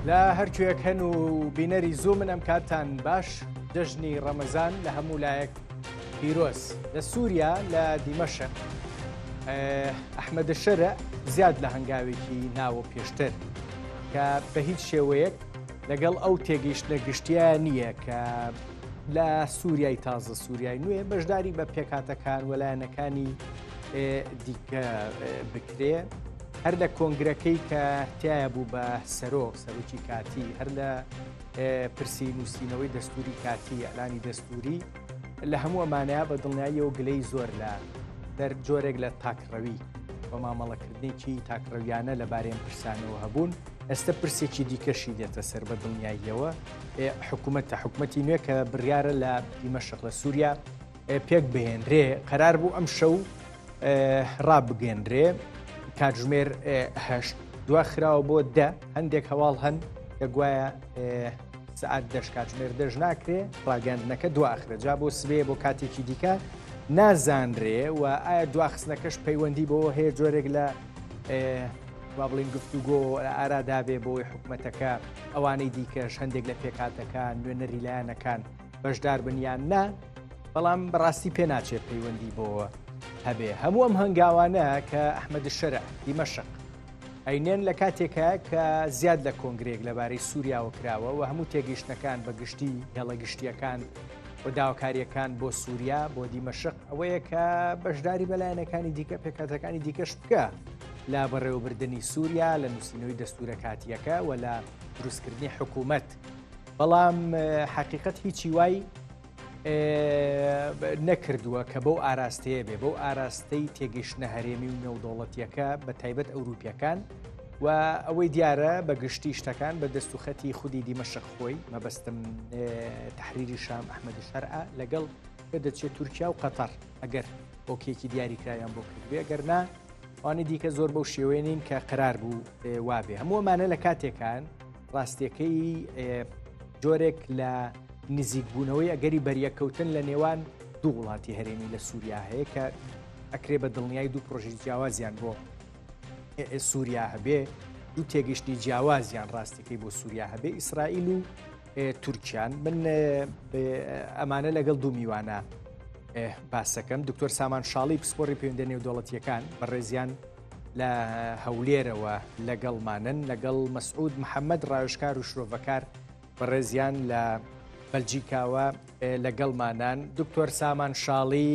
لا هەرکوێک هەن و بینەری زوو منم کاتان باش جەژنی ڕەمەزان لە هەموو لایەک پیرۆز لە سووریا لە دیمەشق ئەحمەد شەرع زیاد لە هەنگاوێکی ناوە پێشتر کە بە هیچ شێوەیەک لەگەڵ ئەو تێگەیشتنە گشتیە نییە کە لە سووریای تازە سووریای نوێ بەشداری بە پێکاتەکان وەلایەنەکانی دیکە بکرێ هەر لە کۆنگرەکەی کە تایە بوو بە سەرۆکی کاتی هەر لە پرسی نووسینەوەی دەستوری کاتی ئەلانی دەستوری لە هەموو ئەمانەیە بە دڵنیاییەوە گلەی زۆر لە دەر جۆرێک لە تاکڕەوی بە مامەڵەکردنێکی تاکڕەویانە لە بارەیەم پرسانەوە هەبوون ئێستا پرسێکی دیکەشی دێتە سەر بە دڵنیاییەوە حکوومەتی نوێ کە بڕیارە لە دیمەشق لە سووریا پێک بهێنرێ قەرار بوو ئەم شەو ڕابگەێنرێ کاتژمێر هەشت دواخراوە بۆ دە هەندێک هەواڵ هەن کە گوایە سعات دەش کاتژمێر دەژ ناکرێ ڕاگەاندنەکە دواخرە جا بۆ سبێ بۆ کاتێکی دیکە نازانرێ و ئایا دواخستنەکەش پەیوەندی بەوە هەیە جۆرێک لە وا بڵین گفتوگۆ ئارادابێ بۆی حکوومەتەکە ئەوانەی دیکەش هەندێک لە پێکاتەکان نوێنەری لایەنەکان بەشدار بنیان نا بەڵام بەڕاستی پێ ناچێت پەیوەندی بۆەوە هەبێ هەموو ئەم هەنگاوانە کە ئەحمەد شەرع دیمەشق ئەینێن لە کاتێکە کە زیاد لە کۆنگرێک لەبارەی سووریاوە کراوە و هەموو تێگەیشتنەکان بە گشتی هێڵە گشتیەکان و داواکاریەکان بۆ سووریا بۆ دیمەشق ئەوەیە کە بەشداری بەلایەنەکانی دیکە پێکاتەکانی دیکەش بکە لا بەڕێوەبردننی سووریا لە نووسینەوەی دەستورە کاتیەکە و لە دروستکردنی حکوومەت بەڵام حقیقەت هیچی وای نەکردووە کە بەو ئاراستەیە بێ بەو ئاراستەی تێگەیشتنە هەرێمی و نێودوڵەتیەکە بە تایبەت ئەوروپیەکان و ئەوەی دیارە بە گشتی شتەکان بە دەستوخەتی خودی دیمەشق خۆی مەبەستم تحریری شام ئەحمەد شەرع لەگەڵ کە دەچێت تورکیا و قەتەر ئەگەر ئۆکێکی دیاریکرایان بۆ کردبێ ئەگەر نا ئەوانەی دیکە زۆر بەو شێوێنین کە قەرار بوو وابێ هەموو ئەمانە لە کاتێکان ڕاستیەکەی جۆرێک لە نزیکبوونەوەی ئەگەری بەریەکەوتن لە نێوان دوو وڵاتی هەرێمی لە سووریا هەیە کە ئەکرێ بە دڵنیای دوو پرۆژی جیاوازیان بۆ سووریا هەبێ دوو تێگەشتی جیاوازیان ڕاستیەکەی بۆ سووریا هەبێ ئیسرائیل و تورکیان من ئەمانە لەگەڵ دوو میوانە باسەکەم دکتۆر سامان شاڵی پسپۆڕی پەیوەندە نێودوڵەتیەکان بەڕێزیان لە هەولێرەوە لەگەڵمانن لەگەڵ مەسعود محەممەد ڕاوێژکار و شرۆڤەکار بەڕێزیان لە بەلجیکاوە لەگەڵمانان دکتۆر سامان شاڵی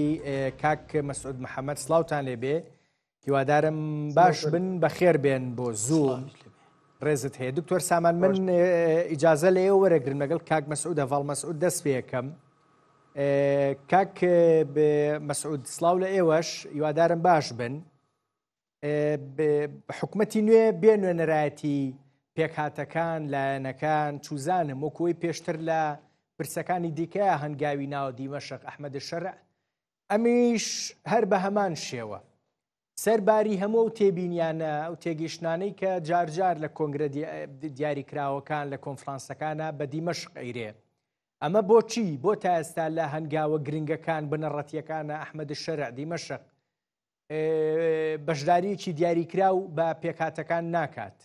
کاک مەسعود محەممەد سلااوان لێبێ هیوادارم باش بن بەخێر بێن بۆ زوو ڕێزت هەیە دکتۆر سامان من ئیجازە لە ئێوە وەرەگرن لەگەڵ کاک مەسعود ئەڤاڵ مەسعود دەست پێەکەم کاک مەسعود سلااو لە ئێوەش هیوادارم باش بن حکوومەتی نوێ بێ نوێنەرایەتی پێکهاتەکان لایەنەکان چوزانم وەکوی پێشتر لە پرسەکانی دیکە هەنگاوی ناوە دیمەشق ئەحمەد شەرع ئەمیش هەر بە هەمان شێوە سەرباری هەموو تێبینیانە و تێگەیشتانەی کە جارجار لە کۆنگرە دیاریکراوەکان لە کۆنفرانسەکانە بە دیمەشق ئەیرێ ئەمە بۆچی بۆ تا ئێستا لە هەنگاوە گرنگەکان بنەڕەتیەکانە ئەحمەد شەرع دیمەشق بەشداریەکی دیاریکراو بە پێکاتەکان ناکات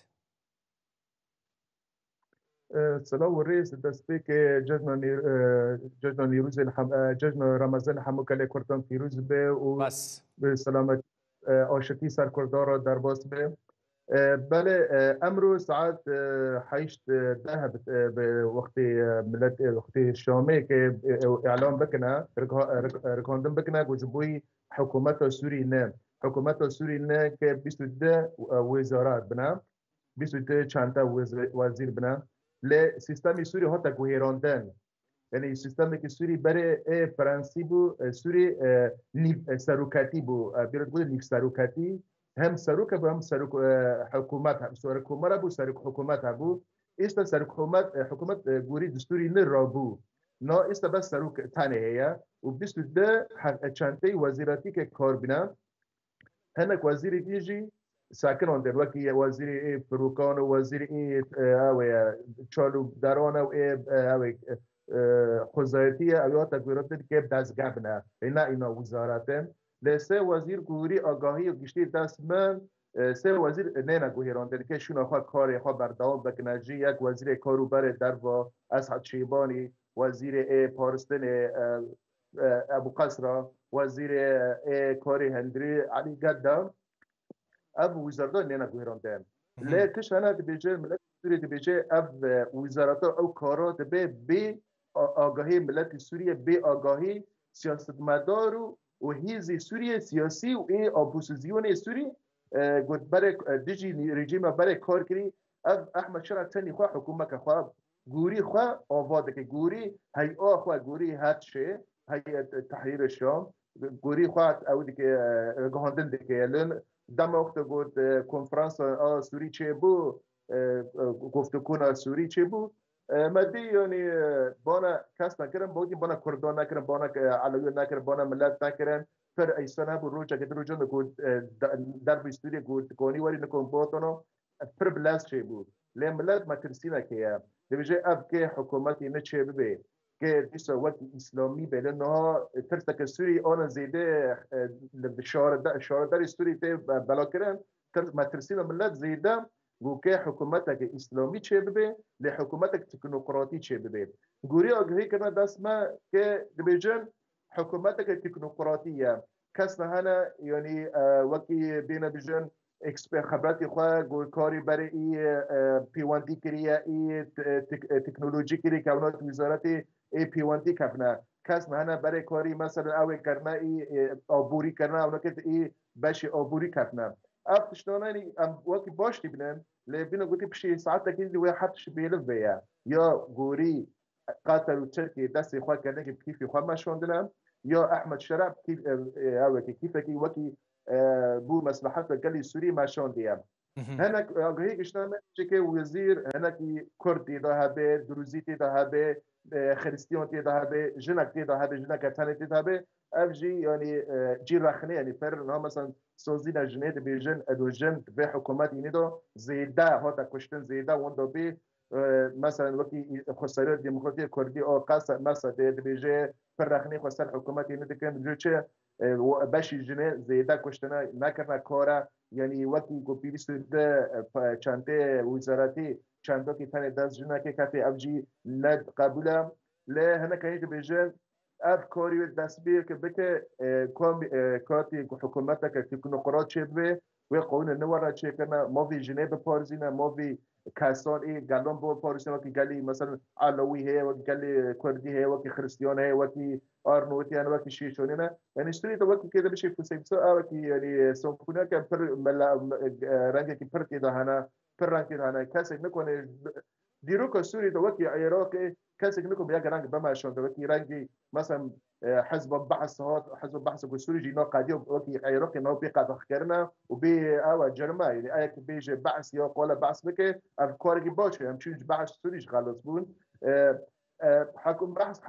سلام والرئيس دەستپێک جژن نیروز جژن رمضان هەموو کەلێ کوردان پیروز بێ و سلامەت ئاشتی سەرکردارە دەرباز بێ بله امرو ساعت 8 وقتی ملت وقتی شامه که اعلام بکنه رکاندن بکنه گوجبوی حکومت سوری نه حکومت سوری نه که 22 وزارت بنا 22 چند تا وزیر بنا ل سیستم سوری هاتا گویراندن یعنی سیستمی که سوری برای فرانسی بو سوری سروکتی بو بیرد بود نیف سروکتی هم سروک بو هم سروک حکومت هم سروک حکومت بو سروک حکومت بو است سروک حکومت گوری دستوری نه را بو نه است بس سروک تنه هیا و 22 چندی وزیراتی که کار بنا هنک وزیری دیجی ساکن آن در وقتی وزیر فروکان و وزیر چالو دران و خزایتی اویات گویرات که دستگاه نه اینا وزارتن لسه وزیر گوری آگاهی و گشتی دست من سه وزیر نه گوهراندن که شون آخوا کار خوا بردوام بکنه جی یک وزیر کاروبار در با اسعد شیبانی وزیر پارستان ابو قصرة وزیر کاری هندری علی قدام اب وزارت نه گوهراندن لیکش هنر دیجه ملت سوریه دیجه اب وزارت او کارات به آگاهی ملت سوریه به آگاهی سیاستمدار و هیزی سوریه سیاسی و اپوزیسیون سوریه گفت برای دیجی رژیم برای کار کردی احمد شرع تنی خواه حکومت خواه گوری خواه آواده که گوری هی خواه گوری هاتشه هی تحریر شام گوری خواه اودی که گهاندن دیگه لن دم وقت گفت کنفرانس سوری چه بو گفتگو سوری چه بو مدی یعنی بانا کس نکردن بودی بانا کردان نکردن بانا علوی نکردن بانا ملت نکردن پر ایسان ابو روچا که روچا نکود در بیستوری گود کونی وری نکون بوتونو پر بلاس چه بود لیم ملت ما ترسینا که دیجه اب که حکومتی نچه ببه که دیسا وقت اسلامی بله نه ترس که سوری آن زیده شاردار سوری ته بلا کردن ما ترسینا ملت زیده گو که حکومتک اسلامی چه ببه لی حکومتک تکنوقراطی چه ببه گوری آگهی کنه دست ما که دیجن حکومتك تكنوقراطية كسنا هنا يعني وكي بين بجن خبراتي خوا كاري بري بيواندي كريا تكنولوجي كري كونات وزارتي بيواندي كفنا كسنا هنا بري كاري مثلا او كرنا آبوری کرنا اونا که باش آبوری كفنا افتشتاناني وكي باش تبنن لبينا قلت بشي ساعات كده ويا حدش بيلف بيا يا غوري قاتلوا تركي دست خواه کردن که کیفی خواه مشوندنم یا احمد شرع کیفی وکی بو مصلحت گلی سوری مشوندیم هناك هيك شنو که وزیر هناك کردی ده به دروزی ده به خریستیان ده به جنک ده به جنک تنی ده به افجی یعنی جی رخنه یعنی پر نه مثلا سوزی نجنه بیژن ادوجن به حکومت اینی دو زیده ها کشتن زیده وند به مثلا وقتی خساره دموکراتی کردی او قاس مثلا بیجه فرخنی خسر حکومتی ندکن جوچه باشی جنه زیده کشتن نکرنا کارا یعنی وقتی کو پیوست ده چنته وزارتی چنتا کی تن دست جنه که کافی افجی ند قبوله له هنا کنید بیجه افکاری دست بیر که بکه کاتی حکومت که تکنوقراط چه به و قانون نوارا چه کنه ما وی جنه بپارزینه ما وی کسان گلان با پاریسان وقتی گلی مثلا علوی ہے وقتی گلی کردی ہے وقتی خریستیان ہے وقتی آرنوتیان وقتی شیشونی نه یعنی استوری تو وقتی که بشه فسیبسا وقتی یعنی سوپونه که پر رنگی که پر تیدا هنه پر رنگ تیدا هنه کسی نکنه دیرو که سوری تو وقتی عراق کسی نکنه یک رنگ بمشون تو وقتی رنگی مثلا حزب بحث هات حزب بحث سوری جینا قادی وقتی عراق نو بقدر کرنا و بی او جرمه یعنی اگه بیج بحث یا قال بحث بکه افکاری باشه همچنین بحث سوریش غلط بود حکم بحث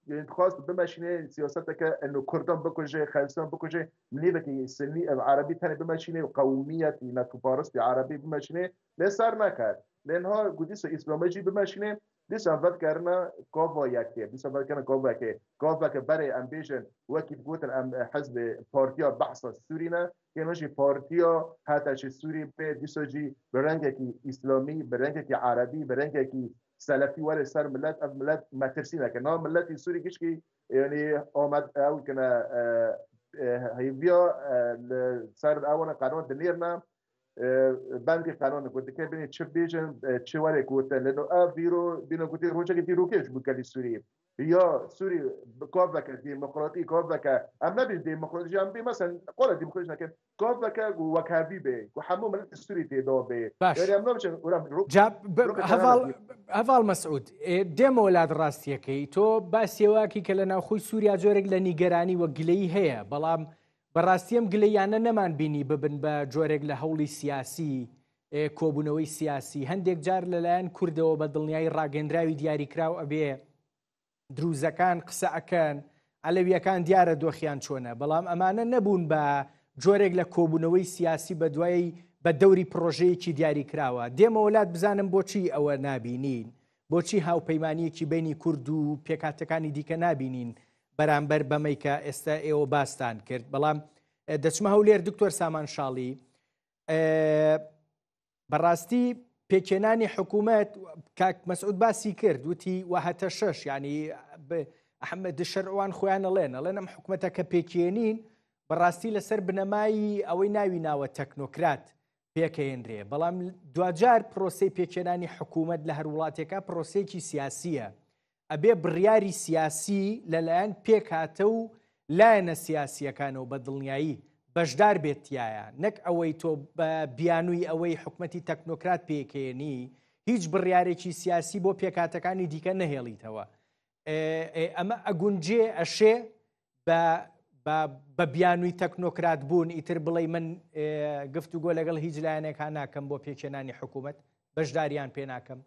يعني خاص بماشينه سياساتك انه كردان بكوجه خلصان بكوجه منيبه كي سني عربي ثاني بماشينه قوميه نتوبارس عربي بماشينه لا صار ما كان لانها قديس اسلامي بماشينه دیس اول کردن گاوا یکی دیس اول کردن گاوا که برای امبیشن وقتی گفتن حزب پارتیا بحث سوری نه که نشی پارتیا حتی سوری به دیسوجی برنگه کی اسلامی برنگه کی عربی برنگه کی سلفی ور سر ملت مترسی نه که نام ملت سوری کش کی یعنی آمد اول کنه هیویا سر اول قانون دلیرنا بندی قانون گفته که ببینید چه بیجن چه وره گفته لانه ویرو بینو گفته روچه که دیروکش بکلی سوری یا سوری کاف که دموکراتی کاف که ام نبی دموکراتی ام بی مثلا قول دموکراتی نکن کاف که وکابی به و همون ملت سوری تیدا به یعنی ام نبچن جاب هفال مسعود دم ولاد راستیکی تو باسیواکی که لنا خوی سوریا جورگ لنیگرانی و گلی هيا بلام بەڕاستیم گلەیانە نەمان بینی ببن بە جۆرێک لە هەوڵی سیاسی کۆبوونەوەی سیاسی هەندێک جار لەلایەن کوردەوە بە دڵنیایی ڕاگەندراوی دیاریکراو ئەبێ دروزەکان قسە ئەکەن ئەلەویەکان دیارە دۆخیان چۆنە بەڵام ئەمانە نەبوون بە جۆرێک لە کۆبوونەوەی سیاسی بە دوایی بە دەوری پرۆژەیەکی دیاریکراوە دێمە وڵات بزانم بۆچی ئەوە نابینین بۆچی هاوپەیمانیەکی بینی کورد و پێکاتەکانی دیکە نابینین بەرامبەر بەمەی کە ئێستا ئێوە باستان کرد بەڵام دەچمە هەولێر دکتۆر سامان شاڵی بەڕاستی پێکێنانی حکوومەت کاک مەسعود باسی کرد وتی وهەتە 6 ینی ئەحمەد شەرعوان خۆیان ئەڵێن ئەم حکوومەتە کە پێکێنین بەڕاستی لەسەر بنەمایی ئەوەی ناوی ناوە تەکنۆکرات پێکەێنرێ بەڵام دوجار پرۆسی پێکێنانی حکوومەت لە هەر وڵاتێکە پرۆسێکی سیاسیە ئەبێ بڕیاری سیاسی لەلایەن پێکاتە و لایەنە سیاسیەکانەوە بە دڵنیایی بەشدار بێتیایە نەک ئەوەی تۆ بە بیانووی ئەوەی حکوومەتی تەکنۆکرات پێکێنی هیچ بڕیارێکی سیاسی بۆ پێکاتەکانی دیکە نەهێڵیتەوە ئەمە ئەگونجێ ئەشێ بە بیانووی تەکنۆکرات بوون ئیتر بڵێ من گفتوگۆ لەگەڵ هیچ لایەنێکان ناکەم بۆ پێکێنانی حکوومەت بەشداریان پێ ناکەم.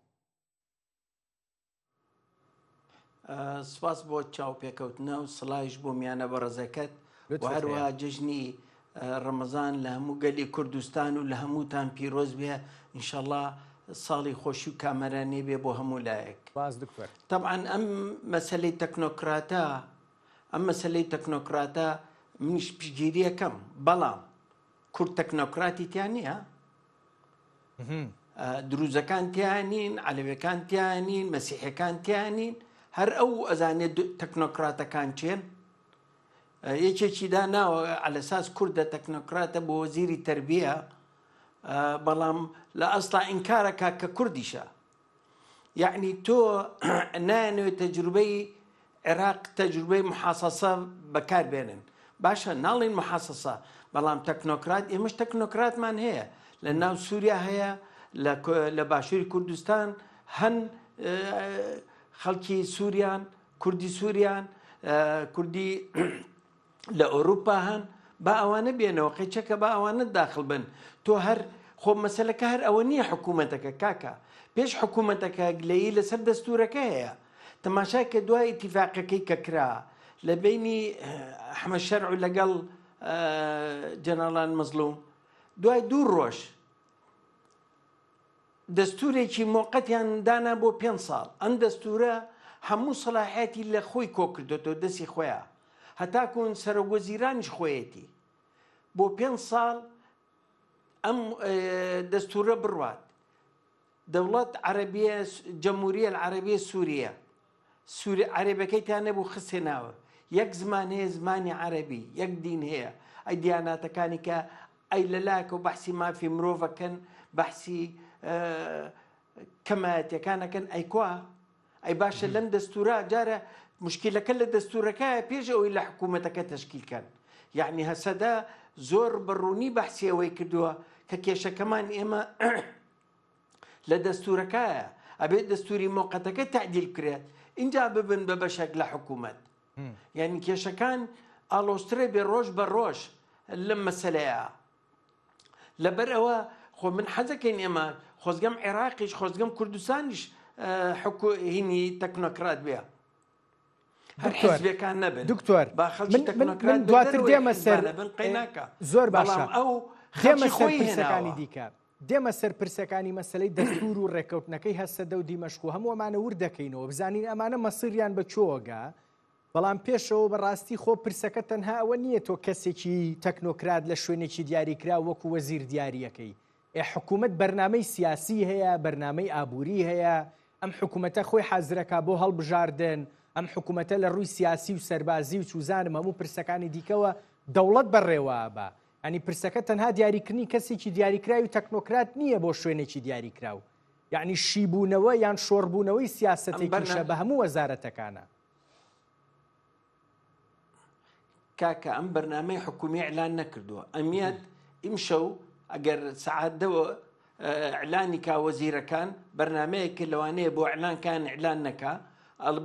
سپاس بۆ چاوپێکەوتنە و سڵایش بۆ میانە بەڕێزەکەت و هەروەها جژنی ڕەمەزان لە هەموو گەلی کوردستان و لە هەمووتان پیرۆز بێ ئینشەڵڵا ساڵی خۆشی و کامەرانێ بێ بۆ هەموو لایەک. طبعاً ئەم مەسەلەی تەکنۆکراتە منیش پشگیریەکەم بەڵام کورد تەکنۆکراتی تیان نییە دروزەکان تیانین عەلەویەکان تیانین مەسیحەکان تیانین هەر ئەو ئەزانێت تەکنۆکراتەکان چێن یەکێکی داناوە عەلەساس کوردە تەکنۆکراتە بۆ وەزیری تەربیە بەڵام لە ئەسڵا ئینکارەکە کە کوردیشە یعنی تۆ نایەنەوێت تەجروبەی عێراق تەجروبەی محاسەسە بەکاربێنن باشە ناڵین محاسەسە بەڵام تەکنۆکرات ئێمەش تەکنۆکراتمان هەیە لە ناو سووریا هەیە لە باشووری کوردستان هەن خەڵکی سووریان کوردی سووریان کوردی لە ئەوروپا هەن با ئەوانە بێنەوە قەیچەکە با ئەوانە داخل بن تۆ هەر خۆ مەسەلەکە هەر ئەوە نییە حکوومەتەکە کاکە پێش حکوومەتەکە گلەیی لەسەر دەستورەکە هەیە تەماشای کە دوای ئیتیفاقەکەی کە کرا لە بینی ئەحمەد شەرع لەگەڵ جەنەڵان مەزلوم دوای 2 ڕۆژ دەستورێکی موقەتیان دانا بۆ 5 ساڵ ئەم دەستورە هەموو سەلاحیەتی لە خۆی کۆکردێتەوە دەستی خۆیان هەتاکوون سەرۆکوەزیرانیش خۆیەتی بۆ 5 ساڵ ئەم دەستورە بڕوات دەوڵەت عەرەبیە جەمهوریە العەرەبیە سووریە عەرەبەکەیتیان نەبوو خستێناوە یەک زمان هەیە زمانی عەرەبی یەک دین هەیە ئەی دیاناتەکانی کە ئەی لەلایەکە و بەحسی مافی مرۆڤەکەن بەحسی کەمایەتیەکانەکەن ئەیکوا ئەی باشە لەم دەستورە جارە مشکلەکە لە دەستورەکەیە پێش ئەوەی لە حکوومەتەکە تەشکیلکەن یعنی هەسەدا زۆر بەڕوونی بەحسی ئەوەی کردووە کە کێشەکەمان ئێمە لە دەستورەکەیە ئەبێت دەستوری موقەتەکە تعدیل کرێت اینجا ببن بە بەشێک لە حکوومەت یعنی کێشەکان ئاڵۆسترە بێ ڕۆژ بە ڕۆژ لەم مەسەلەیە لەبەر ئەوە خۆ من حەزەکەین ئێمە خۆزگەم عێراقیش خۆزگەم کوردستانیش هینی تەکنۆکرات بێ هەر حیزبەکان نەبن دکتۆر من دواتر دێمە سەر زۆر باشە ئەو دێمە سەر پرسەکانی دیکە دێمە سەر پرسەکانی مەسلەی دەستور و ڕێکەوتنەکەی هەسەدە و دیمەشق و هەموو ئەمانە وردەکەینەوە بزانین ئەمانە مەسیریان بە چۆگە بەڵام پێشەوە بەڕاستی خۆ پرسەکە تەنها ئەوە نییە تۆ کەسێکی تەکنۆکرات لە شوێنێکی دیاریکرا وەکو وەزیر دیاریەکەی حکوومەت بەرنامەی سیاسی هەیە بەرنامەی ئابووری هەیە ئەم حکوومەتە خۆی حازرەکە بۆ هەڵبژاردن ئەم حکوومەتە لە ڕووی سیاسی و سەربازی و چوزانم هەموو پرسەکانی دیکەوە دەوڵەت بەڕێوە بە ینی پرسەکە تەنها دیاریکردنی کەسێکی دیاریکراوی و تەکنۆکرات نییە بۆ شوێنێکی دیاریکراو یعنی شیبوونەوە یان شۆڕبوونەوەی سیاسەتێکیشە بە هەموو وەزارەتەکانە کاکە ئەم بەرنامەی حکومی ئیعلان نەکردووە ئەمیەت ئیمشەو ئەگەر سەعاتدەوە ئیعلانی کا وەزیرەکان بەرنامەیەکە لەوانەیە بۆ ئیعلانکان ئیعلان نەکا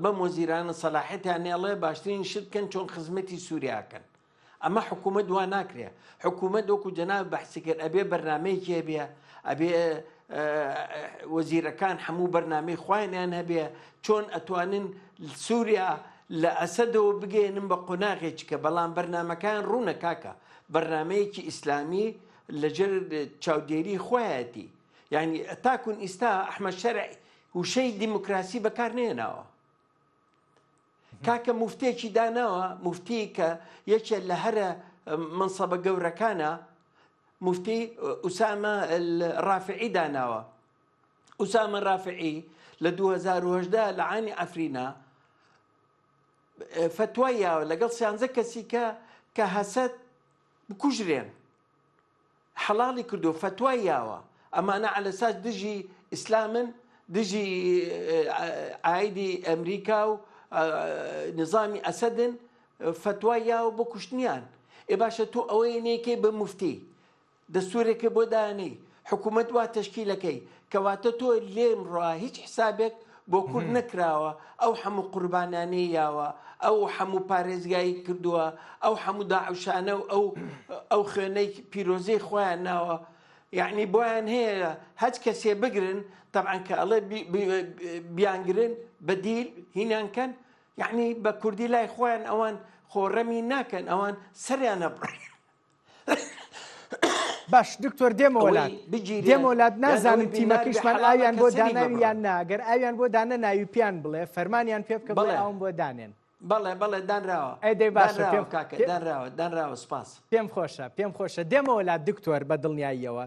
بەم وەزیرانە سەلاحیەتیان ئەڵێ باشترین شت بکەن چۆن خزمەتی سووریاکەن ئەمە حکوومەت وا ناکرێ حکوومەت وەکو جەناب بەحسی کرد ئەبێ بەرنامەیەکی هەبێ ئەبێ وەزیرەکان هەموو بەرنامەی خوایانیان هەبێ چۆن ئەتوانن سووریا لە ئەسەدەوە بگەێنن بە قۆناغێکیکە بەڵام بەرنامەکان ڕوونە کاکە بەرنامەیەکی ئیسلامی لەجێر چاودێری خۆیەتی یعنی تاکون ئیستا ئەحمەد شەرع وشەی دیموکراسی بەکار نێناوە کاکە موفتێکی داناوە مفتی کە یەکێ لە هەرە منسەبە گەورەکانە مفتي أسامة الرافعي داناوە. أسامة الرافعي ل 2018 لعاني عفرينا فتويا لەگەڵ سیانزە کەسی کە هەسەت بکوژرێن حەڵاڵی کردو فتوایاوە ئەمانە على ئەساس دژی ئیسلامن دژی عایدی ئەمریکا و نظامی ئەسەدن فتوایاوە بۆ کوشتنیان ئێ باشە تۆ ئەوەی نێکێ بە مفتی دەستورێکە بۆ دانەی حکوومەت وا تەشکیلەکەی کەواتە تۆ لێم ڕوا هیچ حسابێک بۆ کورد نەکراوە ئەو هەموو قوربانانەیەوە ئەو هەموو پارێزگایی کردووە ئەو هەموو داعشانە و ئەو خوێنەی پیرۆزەی خۆیان ناوە یعنی بۆیان هەیە هەچ کەسێ بگرن طبعا کە ئەڵێ بیانگرن بەدیل هینانکەن یعنی بە کوردی لای خۆیان ئەوان خۆڕەمی ناکەن ئەوان سەریان نەبڕێن. باش دکتۆر دێمەوەلات نازانم تیمەکەیشمان ئاویان بۆ داناویان ناگەر ئاویان بۆ دانە ناوی پیان بڵێ فەرمانیان پێ بکە بڵێ ئەوم بۆ دانێن. بەڵێ دانراوە ئەدەی باشە دانراوە سپاس. پێم خۆشە دێمەوەلات دکتۆر بە دڵنیاییەوە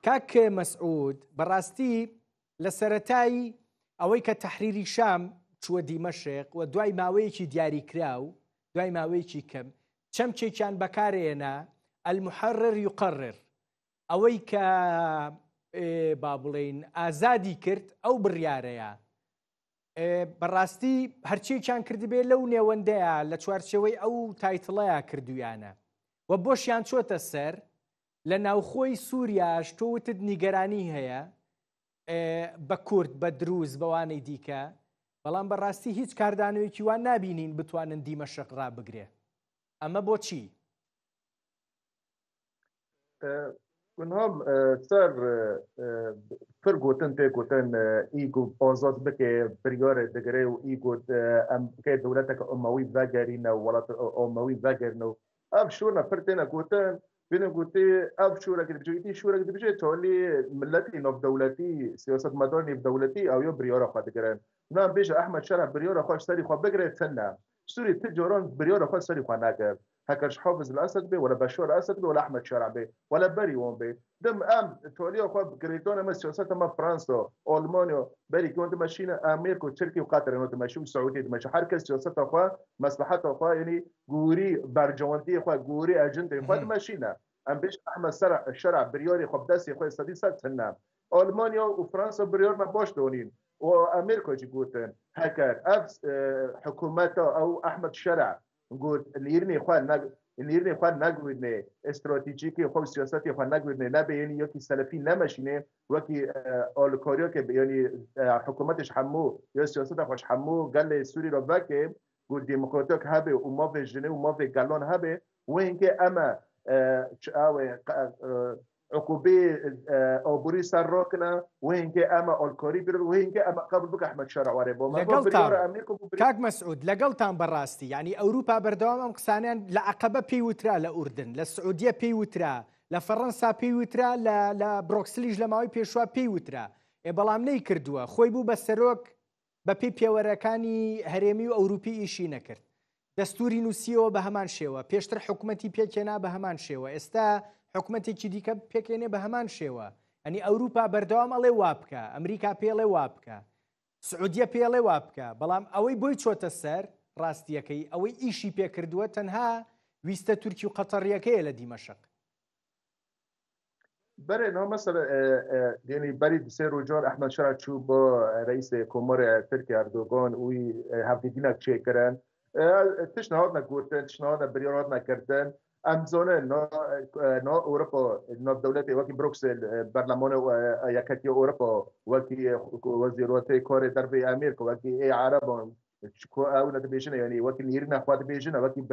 کاک مەسعود بەڕاستی لە سەرەتایی ئەوەی کە تەحریری شام چووە دیمەشق و دوای ماوەیەکی دیاریکراو دوای ماوەیەکی کەم چەمچێکیان بەکارێنە المحرر يقرر ئەوەی کە با بڵێن ئازادی کرد ئەو بڕیارەیە بەڕاستی هەرچێکیان کردبێ لەو نێوەندەیە لە چوارچەوەی ئەو تایتڵەیە کردویانە و بۆشیان چۆتە سەر لە ناوخۆی سووریاش تۆوتت نیگەرانی هەیە بە کورد بە دروست بەوانەی دیکە بەڵام بەڕاستی هیچ کاردانەوەیکی وان نابینین بتوانن دیمەشق ڕابگرێ ئەمە بۆچی؟ اونها سر پر گوتن ته گوتن ایگو آزاد بکه بریار دگره و ایگو ام که دولت که اموی وگرین و ولات اموی وگرین و اب شورنا پر تینا گوتن بینم گوتی اب شورا که بجویتی شورا که بجوی تالی ملتی نف دولتی سیاست مدار نف دولتی او یا بریار خواهد گرن نه بیش احمد شرع بریار خواهد سری خواه بگره تنه سوری تجاران بریار خواهد سری خواه نگر هكرش حافظ الاسد به ولا بشار الاسد به ولا احمد شرع به ولا بريون به دم ام تولي اخو جريتون ما سياسات ما فرنسا المانيا بري كنت ماشيين امريكا وتركيا وقطر انه ماشي والسعوديه ماشي حركه سياسات اخو مصلحات اخو يعني غوري برجوانتي اخو غوري اجنده اخو ماشينا ام بيش احمد شرع بريوري خو بدسي اخو استدي سنه المانيا وفرنسا بريور ما باش دونين وامريكا جي قوتن هكر اف حكومته او احمد شرع نقول اللي يرني خوان نقولنا استراتيجيكي خو سياساتي خوان نقولنا لا بيني يوكي سلفي نمشينه وكي الكوريو كي يعني حكومتش حمو يا سياسات خوش حمو قال سوري رباكي قول ديمقراطيك هبه وما في جنيه وما في قالون هبه وين كي اما عقوبه عبوری سر راکنه و اینکه اما الکاری بیرون و اینکه اما قبل بک احمد شرع واره با ما کاک مسعود لەگەڵتان بەڕاستی یعنی ئەوروپا بەردەوام ئەم قسانیان لە عەقەبە پێی وترا لە ئوردن لە سعودیە پێی وترا لە فەڕەنسا پێی وترا لە برۆکسلیش لە ماوەی پێشوا پێی وترا بەڵام نەی کردووە خۆی بوو بە سەرۆک بە پێی پێوەرەکانی هەرێمی و ئەوروپی ئیشی نەکرد دەستوری نووسیەوە بە هەمان شێوە پێشتر حکوومەتی پێکێنا بە هەمان شێوە ئێستا حکوومەتێکی دیکە پێکێنێ بە هەمان شێوە ئەنی ئەوروپا بەردەوام ئەڵێ وا بکە ئەمریکا پێڵێ وا بکە سعودیە پێڵێ وا بکە بەڵام ئەوەی بۆی چۆتە سەر ڕاستیەکەی ئەوەی ئیشی پێکردووە تەنها ویستە تورکی و قەتەڕیەکەیە لە دیمەشق بله نه مثلا یعنی برای سه روزار احمد شرع چوب با رئیس کمر ترکیه اردوغان وی هفته چه کردن تشنهاد نکردن تشنهاد بریارات نکردن امزانه نا اروپا نا دولت وکی بروکسل برلمان یکتی اروپا وکی وزیرات کار دربی امریکا وکی عربان او نتبیشنه یعنی وکی نیر نخواد بیشنه وکی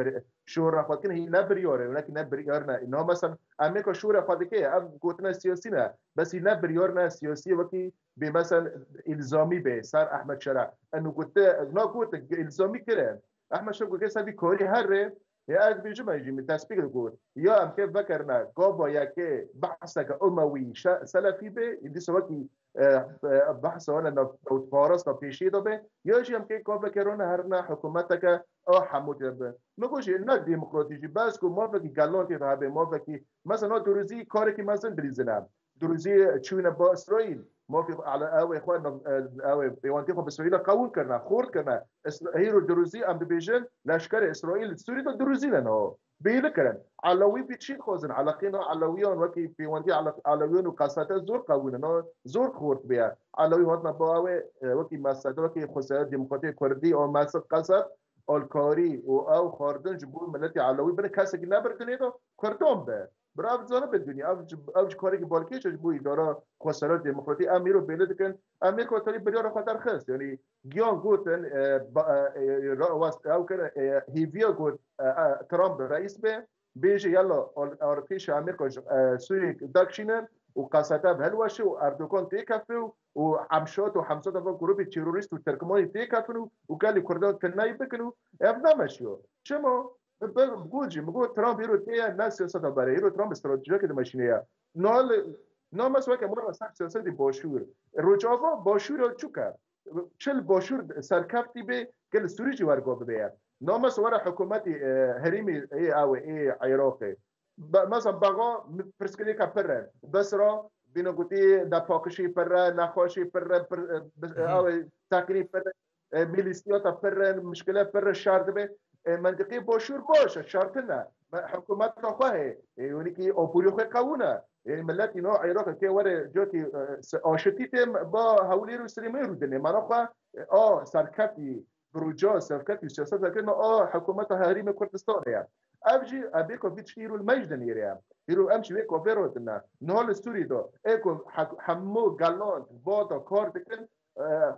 شور نخواد کنه هی نبریاره ولی نبریار نه اینا مثلا امریکا شور خواده که ام گوتنه سیاسی نه بس هی نبریار نه سیاسی وکی به مثلا الزامی به سر احمد شرع انو گوته نا گوته الزامی کرد احمد شرع گوته سر کاری هره يا أك بيجي ما يجي من تسبيق الجور يا أم كيف ذكرنا قابا يا كي بحثك أموي سلفي به يدي سواكي بحث هنا فارس نبيشي ده به يجي أم كي قابا كيرونا هرنا حكومتك حمود به نقولش إنك ديمقراطية بس كم ما فيك قالون ترابي ما فيك مثلا دروزي كارك مثلا دريزنا دروزي تشوينا بإسرائيل ما في على أو إخواننا أو بيوانتيهم بإسرائيل قاون كنا خورد كنا هيرو دروزي أم بيجن لشكر إسرائيل السوري ده دروزي لنا بيذكرن علوي بتشيل خوزن على قينا علويون وكي بيوانتي على علويون وقاسات زور قاوننا زور خورد بيا علوي وطنا باوي وكي مسد وكي خسارة ديمقراطية كردي أو مسد قاسات الكاري أو خاردن جبور ملتي علوي بره كاسك نبرد نيدو كردون به برای زنده بدونی اوج کاری که بالکیش بوی داره خسارات دموکراتی امیرو بلد کن امیر کوتالی بریار خاطر خست یعنی گیان گوتن واست او کنه هیویا گوت ترامپ رئیس به بیجی یلا آرتیش امیر کو سوری داکشینن و قاستا بهلوشه و اردوغان تیکفه و حمشات و حمسات و گروه تروریست و ترکمانی تیکفنو و کلی کردان تنایی بکنو افنامشیو چما بقول ترامب يرو تيا الناس سياسة برا يرو ترامب استراتيجية كده ماشينية نال مسوا كمرة صح سياسة دي باشور رجافا باشور تشوكا شل باشور سركفتي به كل سوري جوار قاب بيا نال مسوا حكومتي هريمي اي او اي عراقي مثلا بقى برسكلي كبرن بس را بينو قتي دا باكشي برا نخاشي برا او تاكني برا ميليسيات برا مشكلة برا شارد به منطقي باشور باشه شرط نه حکومت خواه یعنی که آپوری خواه قوونه ملت اینا عراق که وره جاتی آشتی تیم با حولی رو سریمه رو دنه مانا خواه سرکتی بروجا سرکتی سیاست ذکر حکومت حریم کردستان هیا افجی ابیکو بیچ هیرو المجدن هیا هیرو امشی ویکو فیرو دنه نهال ستوری دو ایکو همو گلان بادا کار بکن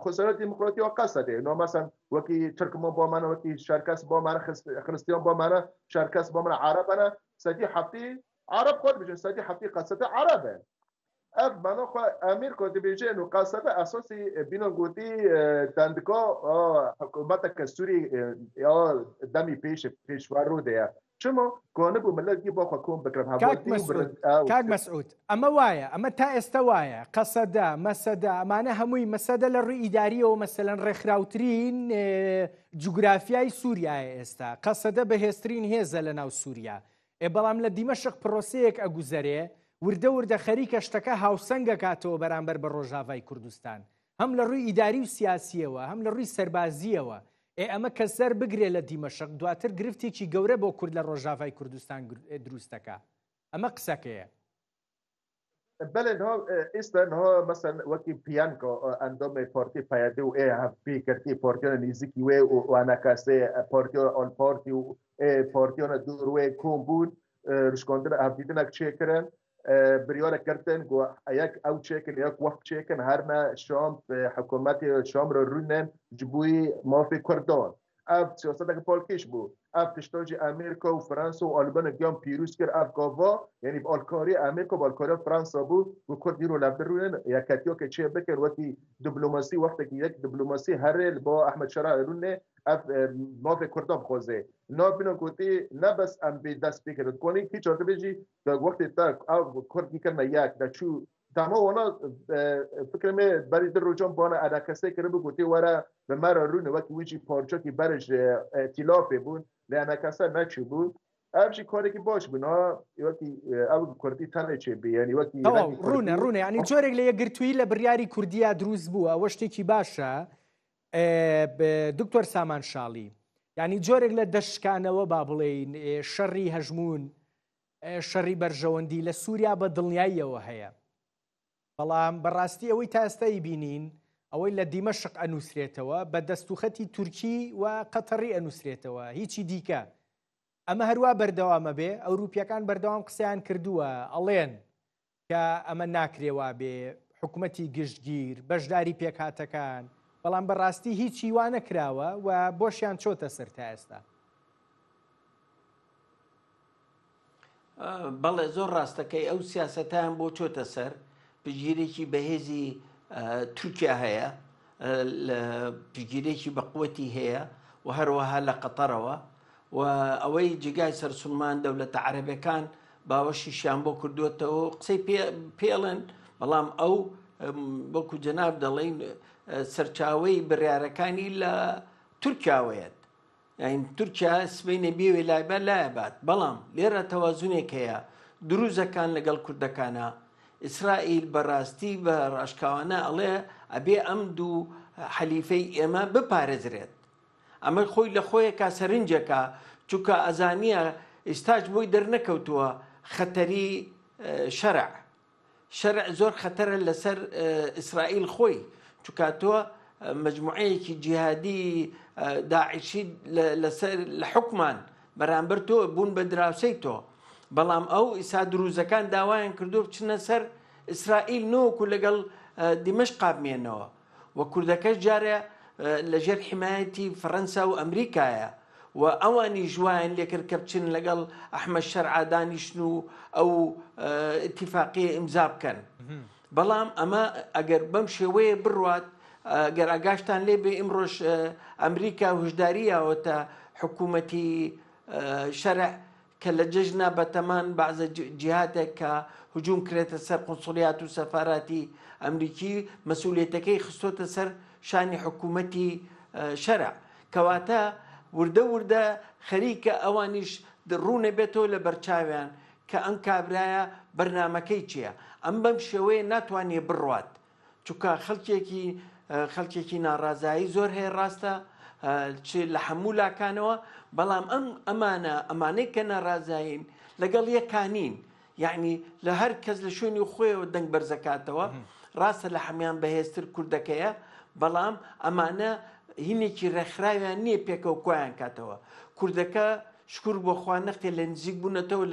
خسارات دموکراتی و قصده نو مثلا وکی ترکمان با من وکی شرکس با من خرستیان با من شرکس با من عرب انا سدی حفتی عرب خود بجن سدی حفتی قصده عربه اف منو خو امیر کو دی بجن و قصده اساسی بینو گوتی تندکا حکومت کسوری یا دمی پیشوار رو ده چما كونه بملك يبغى حكومة بكرة كاك مسعود أما وايا أما تا استوايا قصدا مسدا معناها هموي مسدا للرؤية إدارية ومثلا رخراوترين جغرافياي سوريا استا قصدا بهسترين هيزا لنا وسوريا بلام لدمشق بروسيك أجوزري ورده خريكة اشتكى هاوسنجا كاتو برامبر بالروجافاي كردستان هم للرؤية إدارية وسياسية وهم للرؤية سربازية ئەمە کەسەر بگرێ لە دیمەشق دواتر گرفتێکی گەورە بۆ کورد لە ڕۆژاوای کوردستان دروستەکە ئەمە قسەکەیە بله نه ایستن ها مثلا وقتی پیان که اندام پارتی پیاده و هفتی کرتی پارتیان نیزیکی و انکاسه پارتیان آن پارتی و پارتیان دوروی کم بود رشکاندن هفتیدن اک چه کرن بریار کردن و یک او چکن یک وقت چکن هر نه شام حکومت شام رو رونن جبوی مافی کردان اف سیاست که پالکش بود اف تشتاج امریکا و فرانسه و آلمان گیام پیروز کرد اف گاوا یعنی بالکاری امریکا بالکاری فرانسه بود و کردی رو لب رونن یکتیا که چه بکن وقتی دیپلماسی وقتی که یک دیپلماسی هر با احمد شرع رونه اف مافی کردان خوزه نه بینو گویی نه بس ام به دست بگیرد کنی هیچ وقت بچی وقتی تا او کردی کنه یک دچو تمام اونا فکر می برای در روزان بانه ادکسته کرده بگویی ورا به مرا رونه وقتی ویچی پارچه که برش ائتلاف بود نه ادکسته نچی بود افشی کاری که باش بود نه وقتی او کردی تنه چه بی یعنی وقتی رونه یعنی جوری لیه گرتویی لبریاری کردیا دروز بوا وشتی کی باشه دکتر سامان شالی یعنی جۆرێک لە دەشکانەوە با بڵێین شەڕی هەژمون شەڕی بەرژەوەندی لە سووریا بە دڵنیاییەوە هەیە بەڵام بەڕاستی ئەوەی تا ئێستای بینین ئەوەی لە دیمەشق ئەنووسرێتەوە بە دەستوخەتی تورکی و قەتەڕی ئەنووسرێتەوە هیچی دیکە ئەمە هەروە بەردەوامە بێ ئەوروپیەکان بەردەوام قسەیان کردووە ئەڵێن کە ئەمە ناکرێوا بێ حکوومەتی گشتگیر بەشداری پێکهاتەکان بەڵام بەڕاستی هیچی وا نەکراوە و بۆشیان چۆتە سەر تا ئێستا بەڵێ زۆر ڕاستەکەی ئەو سیاسەتیان بۆ چۆتە سەر پشگیرێکی بەهێزی تورکیا هەیە پشگیرێکی بەقوەتی هەیە و هەروەها لە قەتەرەوە و ئەوەی جگای سەرسوڵمان دەوڵەتە عەرەبیەکان باوەشیشیان بۆ کردووەتەوە قسەی پێڵێن بەڵام ئەو وەکو جەناب دەڵێن سەرچاوەی بڕیارەکانی لە تورکیاوەیەت یاین تورکیا سبەینە بێوێ لایبە لایەبات بەڵام لێرە تەوازونێک هەیە دروزەکان لەگەڵ کوردەکانە ئیسرائیل بەڕاستی بە ڕاشکاوانە ئەڵێ ئەبێ ئەم دوو حەلیفەی ئێمە بپارێزرێت ئەمە خۆی لە خۆیەکە سەرنجەکە چونکە ئەزانیە ئێستاش بۆی دەرنەکەوتووە خەتەری شەرع زۆر خەتەرە لەسەر ئیسرائیل خۆی چونکە تۆ مجموعەیەکی جیهادی داعشی لە حکمان بەرامبەر تۆ بوون بە دراوسەی تۆ بەڵام ئەو ئیسا دروزەکان داوایان کردو بچنە سەر ئیسرائیل نۆکو لەگەڵ دیمەشق بمێنەوە و کوردەکەش جارە لەژێر حمایەتی فەڕەنسا و ئەمریکایە و ئەوانی ژوایان لێکرد کە بچن لەگەڵ ئەحمەد شەرعا دانیشتن و ئەو ئیتیفاقیە ئیمزا بکەن بەڵام ئەمە ئەگەر بەم شێوەیە بڕوات گەر ئاگاشتان لێ بێ ئیمڕۆژ ئەمریکا هشداریەوەتە حکوومەتی شەرع کە لە جژنا بەتەمان بەعزە جیهاتێک کە هجووم کرێتە سەر قونسوڵیات و سەفاراتی ئەمریکی مەسئولیەتەکەی خستۆتە سەر شانی حکوومەتی شەرع کەواتە وردە وردە خەریکە ئەوانیش ڕوونە بێتەوە لە بەرچاویان کە ئەم کابرایە بەرنمەکەی چییە ئەم بەم شێوەیە ناتوانێ بڕوات چونکە خەڵکێکی ناڕازایی زۆر هەیە ڕاستە لە هەموو لاکانەوە بەڵام ئەمانەی کە ناڕازایین لەگەڵ یەکانین یعنی لە هەر کەس لە شوێنی خۆیەوە دەنگ بەرزەکاتەوە ڕاستە لە هەمیان بەهێزتر کوردەکەیە بەڵام ئەمانە هینێکی ڕێکخراویان نییە پێکەوە کۆیان کاتەوە کوردەکە شکر بۆ خوا نەختێ لە نزیک بوونەتەوە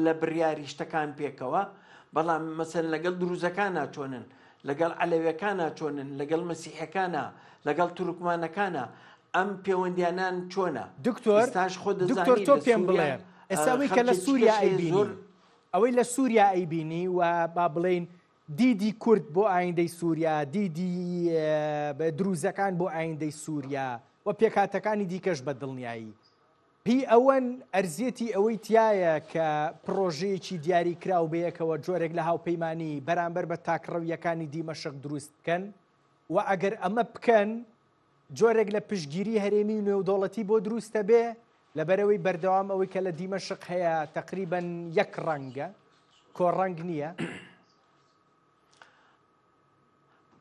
لە بڕیاری شتەکان پێکەوە بەڵام مەسەن لەگەڵ دروزەکان ناچۆنن لەگەڵ عەلەویەکان ناچۆنن لەگەڵ مەسیحەکانە لەگەڵ تورکمانەکانە ئەم پەیوەندیانان چۆنە دکتۆر تۆ پێم بڵێ ئێستاوەی کە لە سووریا ئەیبینی ئەوەی لە سووریا ئەیبینی و با بڵێن دیدی کورد بۆ ئایندەی سووریا دیدی دروزەکان بۆ ئایندەی سووریا و پێکاتەکانی دیکەش بە دڵنیایی پێی ئەوەن ئەرزێتی ئەوەی تایە کە پرۆژەیەکی دیاری کراو بەیەکەوە جۆرێک لە هاوپەیمانی بەرامبەر بە تاکڕەویەکانی دیمەشق دروست بکەن و ئەگەر ئەمە بکەن جۆرێک لە پشتگیری هەرێمی و نێودوڵەتی بۆ دروستە بێ لەبەرەوەی بەردەوام ئەوەی کە لە دیمەشق هەیە تقریبەن یەک ڕەنگە کۆڕەنگ نییە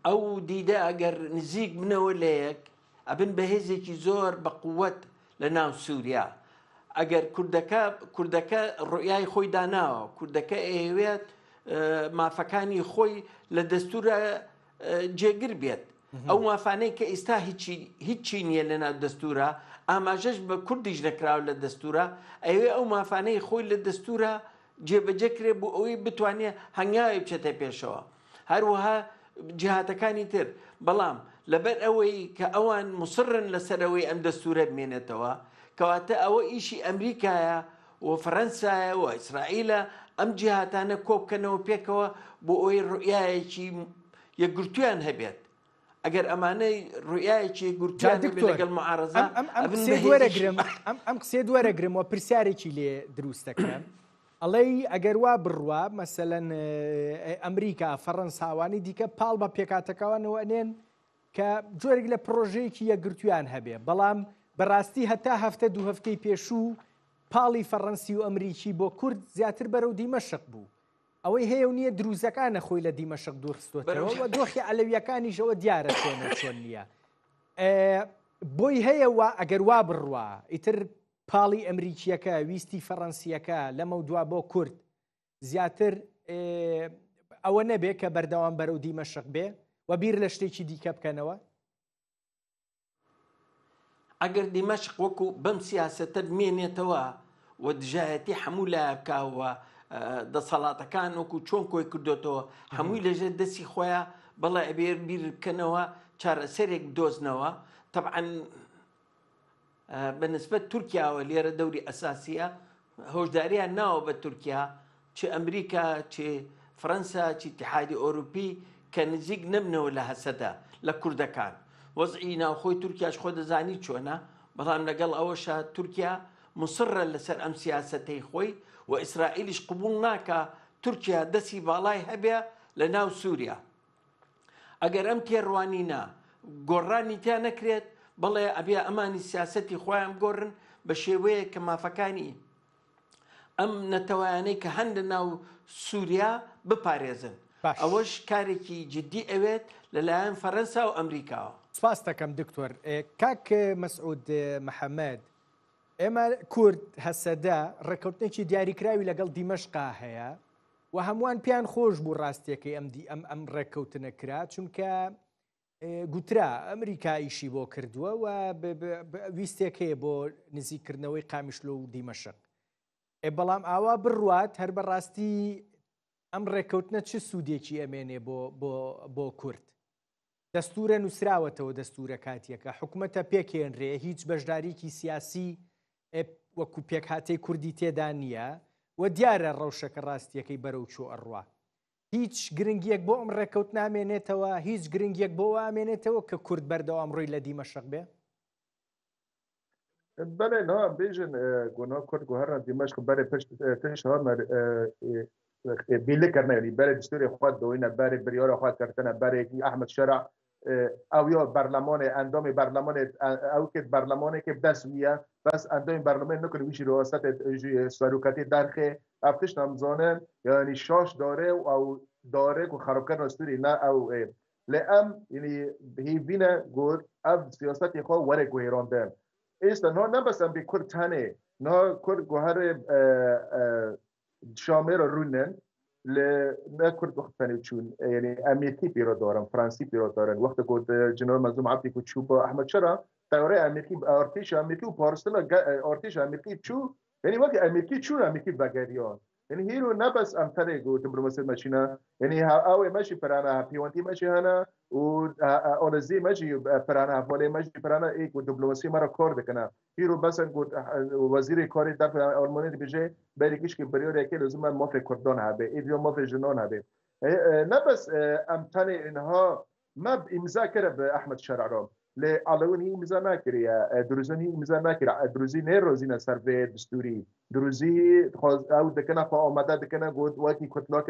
ئەو دیدە ئەگەر نزیک بنەوە لە یەک ئەبن بەهێزێکی زۆر بە قووەت لە ناو سووریا ئەگەر کوردەکە ڕوئای خۆی داناوە کوردەکە ئەوێت مافەکانی خۆی لە دەستورە جێگر بێت ئەو مافانەی کە ئێستا هیچی نییە لە ناو دەستورە ئاماژەش بە کوردیش نەکراوە لە دەستورە ئەوێ ئەو مافانەی خۆی لە دەستورە جێبەجێکرێ بۆ ئەوەی بتوانێت هەنگاوی بچێتە پێشەوە هەروەها جیهاتەکانی تر بەڵام لەبەر ئەوەی کە ئەوان مسڕن لەسەرەوەی ئەم دەستورە بمێنێتەوە کەواتە ئەوە ئیشی ئەمریکایە و فەڕەنسایە و ئیسرائیلە ئەم جیهاتانە کۆبکەنەوە پێکەوە بۆ ئەوەی ڕوئایەکی یەکگرتویان هەبێت ئەگەر ئەمانەی ڕوئایەکی یەکگرتویان لەگەڵ معارەزە ئەم قسێ دووەرەگرمەوە پرسیارێکی لێ دروستەکەم ئەڵێ ئەگەر وا بڕوا مەسەلەن ئەمریکا فەڕەنساوانی دیکە پاڵ بە پێکاتەکەوانەوە ئەنێن کە جۆرێک لە پرۆژەیەکی یەکگرتویان هەبێ بەڵام بەڕاستی هەتا هەفتە دوو هەفتەی پێشوو پاڵی فەڕەنسی و ئەمریکی بۆ کورد زیاتر بەرەو دیمەشق بوو ئەوەی هەیە و نییە دروزەکانە خۆی لە دیمەشق دوورخستۆتەوە و دۆخی عەلەویەکانیشەوە دیارە چۆن نییە بۆی هەیە وا ئەگەر وا بڕوا ئیتر پاڵی ئەمریکیەکە ویستی فەڕەنسیەکە لەمە دوا بۆ کورد زیاتر ئەوە نەبێ کە بەردەوام بەرەو دیمەشق بێ و بیر لە شتێکی دیکە بکەنەوە ئەگەر دیمەشق وەکو بەم سیاسەتە بمێنێتەوە و دژایەتی هەموو لایە بکاوە دەسەڵاتەکان وەکو چۆن کۆی کردوێتەوە هەمووی لەژێر دەستی خۆیان بەڵێ ئەبێ بیر بکەنەوە چارەسەرێک بدۆزنەوە طبعاً بەنسبەت تورکیاوە لێرە دەوری ئەساسیە هۆشداریان ناوە بە تورکیا چ ئەمریکا چ فەڕەنسا چ ئیتیحادی ئۆروپی کە نزیک نەبنەوە لە هەسەدا لە کوردەکان وەزعی ناوخۆی تورکیاش خۆ دەزانی چۆنە بەڵام لەگەڵ ئەوەشە تورکیا مصرە لەسەر ئەم سیاسەتەی خۆی و ئیسرائیلیش قبول ناکە تورکیا دەستی باڵای هەبێ لە ناو سووریا. ئەگەر ئەم تێڕوانینە گۆڕانی تیا نەکرێت بەڵێ ئەبێ ئەمانی سیاسەتی خۆیان بگۆڕن بە شێوەیە کە مافەکانی ئەم نەتەوایانەی کە هەن لە ناو سووریا بپارێزن. ئەوەش کارێکی جددی ئەوێت لەلایەن فەرەنسا و ئەمریکاوە. سپاس دەکەم دکتۆر. کاک مەسعود محەممەد، ئێمە کورد هەسەدا ڕێکەوتنێکی دیاریکراوی لەگەڵ دیمەشقا هەیە و هەمووان پیان خۆش بوو ڕاستیەکەی ئەم ڕێککەوتنە کرا، چونکە گوترا ئەمریکاییشی بۆ کردووە و ویستێک هەیە بۆ نزیکردنەوەی قامیشلۆ و دیمەشق. بەڵام ئاوا بڕوات هەر بەڕاستی ئەم ڕێککەوتنە چه سوودێکی ئەمێنێ بۆ کورد؟ دەستورە نووسراوەتەوە دەستورە کاتیەکە حکوومەتە پێکێنرێ، هیچ بەشداریکی سیاسی وەکو پێکهاتەی کوردی تێدا نییە و دیارە ڕەوشەکە ڕاستیەکەی بەرەو چۆ ئەڕوا. هیچ گرنگیەک بۆ ئەم ڕێکەوت نامێنێتەوە، هیچ گرنگیەک بۆ ئامێنێتەوە کە کورد بەردەوام ڕۆی لە دیمەشق بێ؟ بله نه بیشن گناه کرد گوهر دیمشق برای پشت ها بیله کردن، یعنی برای دستور خود دوینه، برای بریار خود کردن، برای احمد شرع او یا برلمان اندام برلمان او که برلمانی که دست میه بس اندام برلمان نکنه ویش ریاست سروکتی درخه افتش نمزانه، یعنی شاش داره او داره که خراب کردن دستوری نه او لام یعنی هی بینه گفت اف سیاست خود وره گویرانده است. نه بس ام بکر تنه نه کر گوهر شامل رونن ل نه کرد وقت تنه چون یعنی امریکی پیرو دارن، فرانسی پیرو دارن. وقت گفت جنرال مظلوم عبدی کو چوب احمد شرع تیاره امریکی ارتش امریکی و پارسل ارتش امریکی چو یعنی وقت امریکی چون امریکی بگریان یعنی هیرو نه بس ام تنه گفت برمسد ماشینا یعنی او ماشی پرانا پیوانتی ماشی هنا و آنزی ماشی پرانا حواله ماشی پرانا ایک و دیپلماسی مرا کار دکنه. هیرو بس گفت وزیر کاری دفاع آلمانی بیچه بریکش که بریار یکی لزوم مافی کردان هبه ایدیو مافی جنان هبه نه بس ام تنه اینها ما امضا کرده به احمد شرع را لعلوی امضا نکریه، دروزی امضا نکریه، دروزی نه روزی نصر به دستوری دروزی خواست او دکنه فا آمده دکنه گفت وقتی کتلاک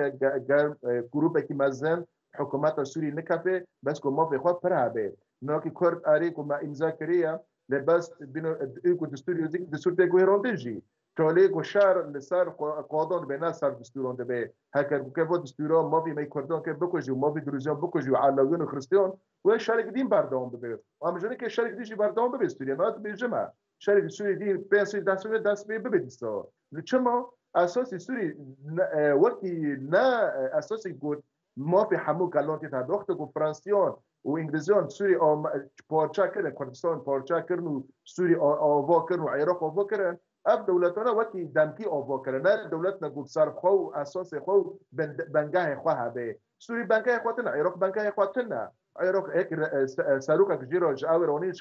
گروه که مزن حکومت سوری نکفه بس که ما به خود پرهبه نه که کرد آری که ما امضا کریه لباس بینو ایکو دستوری دستور بگوی راندنجی چاله که شهر لسر قادان به نصر دستورانده به هکر که بود دستورا ما بی می کردان که بکجی و ما بی دروزیان بکجی و علاویان و خریستیان و شرک دین بردام ببه و همجوری که شرک دیشی بردام ببه استوری نه به جمع شرک سوری دین پیسوی دست به ببدیستا چما اساس سوری وقتی نه اساسی گفت ما به همو کلانتی تا وقت که فرانسیان و انگلیسیان سوری پارچه کردن، کردستان پارچه کردن و سوری آوا کردن و عراق آوا کردن. اف دولتانا وقتی دمکی آوا کردن نه دولت نگفت صرف خو اساس خو بنگاه خو هبه سوری بنگاه خواهتنه، عراق بنگاه خواهتنه. عراق یک سروک اکجیرا جاورانی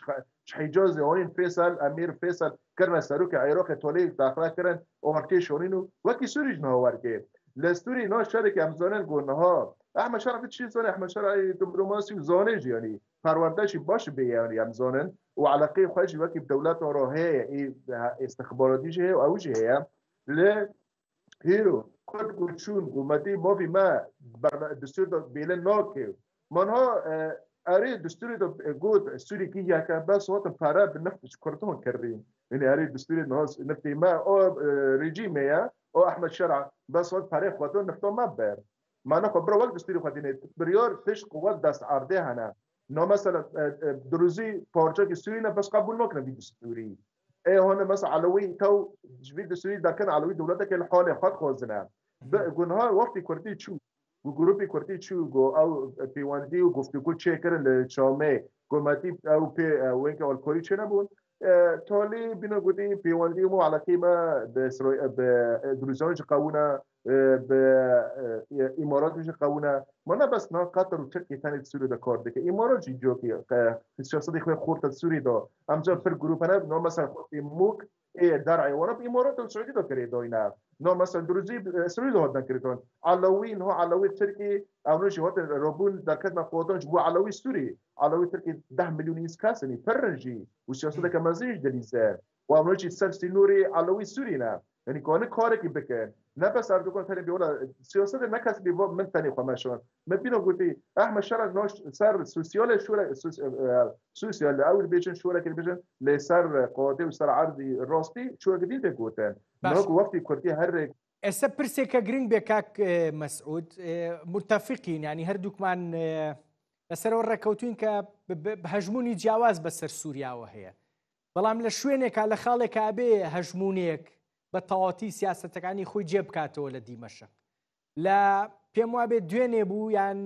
حجاز آنین فیصل امیر فیصل کردن سروک عراق تولی داخله کردن آرتش آنینو وقتی سوری جنها ورگه لستوری نه شرک امزانن گونها احمد شرع چیز زانه احمد شرع دیپلماسی و زانه یعنی پروردهش باش به یعنی امزانن و علاقه خواهش وقتی دولت راه استخباراتیش و اوجه هیا ل هیرو کد گوشون گومتی ما فی ما دستور بیل ناکه منها اری دستوری دو گود سوری کی یا که بس وقت پاره به نفتش کردن کردیم یعنی اری دستوری ناس نفتی ما او رژیمه یا او احمد شرع بس وقت پاره خودتون نفتم ما بر ما نخبر وقت دستوری خودینه بریار تش قوت دست عرضه هنه نه مثلا دروزی پارچه که سوری نه بس قبول نکنه بی دستوری ای هون مثلا علوی تو جوی دستوری دکن علوی دولت که الحال خود خوزنه گناه وقتی کردی چو و گروپی کردی چو گو او پیواندی و گفتگو چه کردن لشامه گمتی او پی وین که الکلی چه نبود تالی بینو گویی پیواندی مو علاقه ما به دروزان چه قوونه به امارات چه قوونه ما نه بس نه قطر و ترکیه تنید سوری دا کار دیگه امارات چی جو که سیاست خوی خورد سوری دا همچنان پر گروپ نه نه مثلا موک در ایوانه به امارات و سعودی دا کرده اینا نه مثلا دروزی سوری دا هدن کردن علوی نه علوی ترکی اونو شهات ربون در کدم قوادان جبو علوی سوری علوی ترکی 10 میلیون ایسکاسنی پرنجی و سیاست که مزیج دلیزه وامروزی سر سینوری علوی سوری نه یعنی کنه کاری که بکن نه بس اردوغان تنی بیولا سیاست نکس بی من تنی خمشون مبینو گویی احمد شرع ناش سر سوسیال شورا سوسیال اول بیشن شورا که بیشن لسر قاضی و سر عرضی راستی شورا جدید گوتن نه وقتی کردی هر ئێستا پرسێکە گرنگ بێ کاک مەسعود متفقین ینی هەردووکمان لەسەرەوە ڕێکەوتوین کە هەژمونی جیاواز بەسەر سووریاوە هەیە بەڵام لە شوێنێکا لە خاڵێکا بێ هەژمونێک بە تەواتی سیاسەتەکانی خۆی جێ بکاتەوە لە دیمەشق لە پێم وابێت دوێنێ بوو یان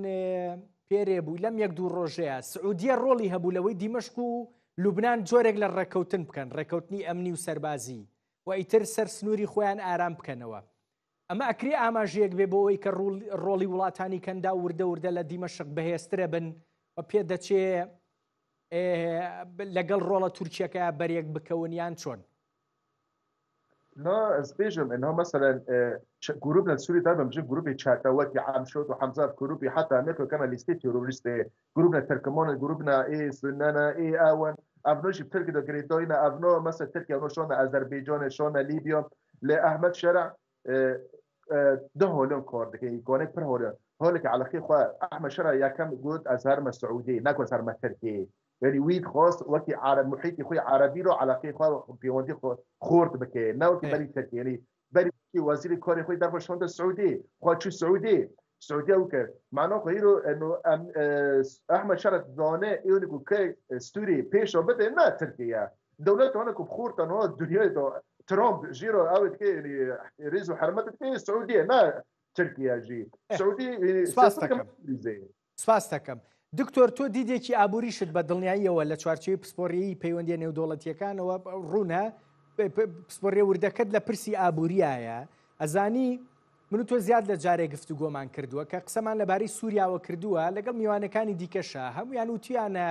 پێرێ بوو لەم یەک دوو ڕۆژەیە سعودیە ڕۆڵی هەبوو لەوەی دیمەشق و لوبنان جۆرێک لە ڕێکەوتن بکەن ڕێکەوتنی ئەمنی و سەربازی و ئیتر سەر سنووری خۆیان ئارام بکەنەوە ئەمە ئەکری ئاماژەیەک بێ بۆەوەی کە ڕۆڵی وڵاتانی کەندا وردە وردە لە دیمەشق بەهێزترە بن و پێ دەچێ لەگەڵ ڕۆڵە تورکیەکە بەرێک بکەونیان چۆن لا اسبيجم انه مثلا جروبنا السوري دائما بجيب جروب تشاتوات عام شوت وحمزات جروبي حتى امريكا كان ليستي تيروريست جروبنا تركمان جروبنا اي سنانا اي اون ابنوش بتركي دو جريدوينا ابنو مثلا تركيا ابنو شون اذربيجان شون ليبيا لاحمد شرع ده هولن كورد كي يكون بر هولن هولك على خي خو احمد شرع يا كم جود ازهر السعودي ناكو ازهر تركي يعني ويد خاص وقت عرب محيطي خوي عربي رو على خي خو بيوندي خورد بكي ناو كي بري تركي يعني بري وزير كوري خوي درب شوند السعودي خو شو السعودي السعوديه وكر معناه غيره انه احمد شرع دانه يونيكو كي ستوري بيش وبدا ما تركيا دولته هناك بخورتن هو الدنيا ترامب جيرو اوت كي يعني ريزو حرمت كي السعوديه لا تركيا جي السعودي سپاسەکەم دکتۆر تۆ دیدێکی ئابووریشت بە دڵنیاییەوە لە چوارچێوەی پسپۆڕیەی پەیوەندیە نێودوڵەتیەکانەوە ڕوونە پسپۆڕیە وردەکەت لە پرسی ئابووریایە ئەزانی من و تۆ زیاد لە جارێک گفتوگۆمان کردووە کە قسەمان لەبارەی سووریا کردووە لەگەڵ میوانەکانی دیکەشە هەمویان وتیانە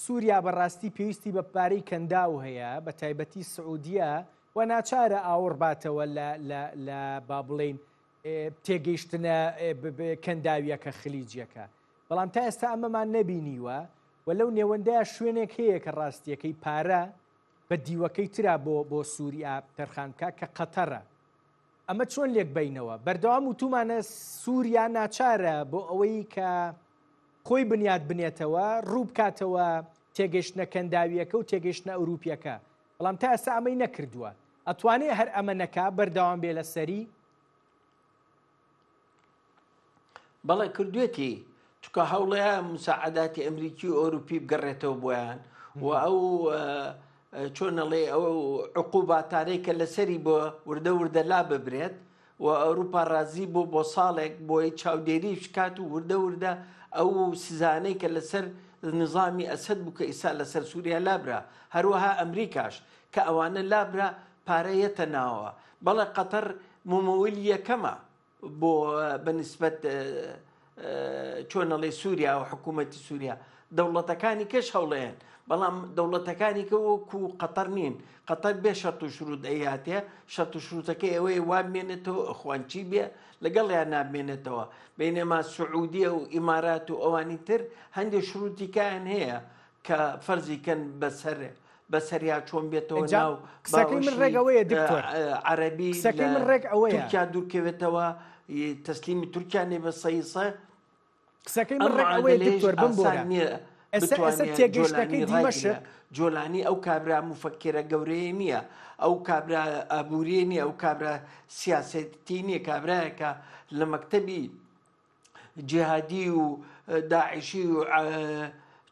سووریا بەڕاستی پێویستی بە پارەی کەنداو هەیە بە تایبەتی سعودیە و ناچارە ئاوەڕباتەوە لە با بڵێین تێگەیشتنە کەنداویەکە خلیجیەکە بەڵام تا ئێستا ئەمەمان نەبینیوە و لەو نێوەندەیە شوێنێک هەیە کە ڕاستیەکەی پارە بە دیوەکەی ترا بۆ سووریا تەرخانکە کە قەتەرە ئەمە چۆن لێک بینەوە بەردەوام وتومانە سووریا ناچارە بۆ ئەوەی کە خۆی بنیاد بنێتەوە ڕوو بکاتەوە تێگەشتنە کەنداویەکە و تێگەشتنە ئەوروپیەکە بەڵام تا ئێستا ئەمەی نەکردووە ئەتوانێت هەر ئەمە نەکا بەردەوام بێ لەسەری بەڵێ کردوێتی چکە هەوڵەیە مساعداتی ئەمریکی و ئەوروپی بگەڕێتەوە بۆیان و ئەو چۆنەڵێ ئەو عقوباتانەی کە لەسەری بۆ وردە وردە لا ببرێت و ئەوروپا ڕازی بۆ ساڵێک بۆی چاودێری شکات و وردە وردە ئەو سزانەی کە لەسەر نظامی ئەسەد بوو کە ئیسا لەسەر سووریا لابرا هەروەها ئەمریکاش کە ئەوانە لابرا پارەیەتە ناوە بەڵێ قەتەر ممەویل یەکەمە بۆ بەنسبەت چۆنەڵێ سووریا و حکوومەتی سووریا دەوڵەتەکانی کەش هەوڵەیەن بەڵام دەوڵەتەکانی کە وەکو قەتەر نین قەتەر بێ شەرت و شروط ئەیاتێ شەرت و شروطەکەی ئەوەیە وابمێنێتەوە ئەخوانچی بێ لەگەڵیان نابمێنێتەوە بینێما سعودیە و ئیمارات و ئەوانی تر هەندێک شروطیکایان هەیە کە فەرزیکەن بەسەریا چۆن بێتەوە ناو قسەکەی من ڕێگەوەیە دکتۆر عەرەبی قسەکەی من ڕێک ئەوەیە تورکیا دوورکەوێتەوە تەسلیمی تورکیانێ بە سەیسە قسەکەی من ڕێک ئەوەیە دکتۆر بمبۆرە ئێستا تێگەشتەکەی دیمەشق جۆلانی ئەو کابرا مفەکرە گەورەیە نییە ئەو کابرا ئابووریە نیە ئەو کابرا سیاسەتی نییە کابراایەکە لە مەکتەبی جیهادی و داعشی و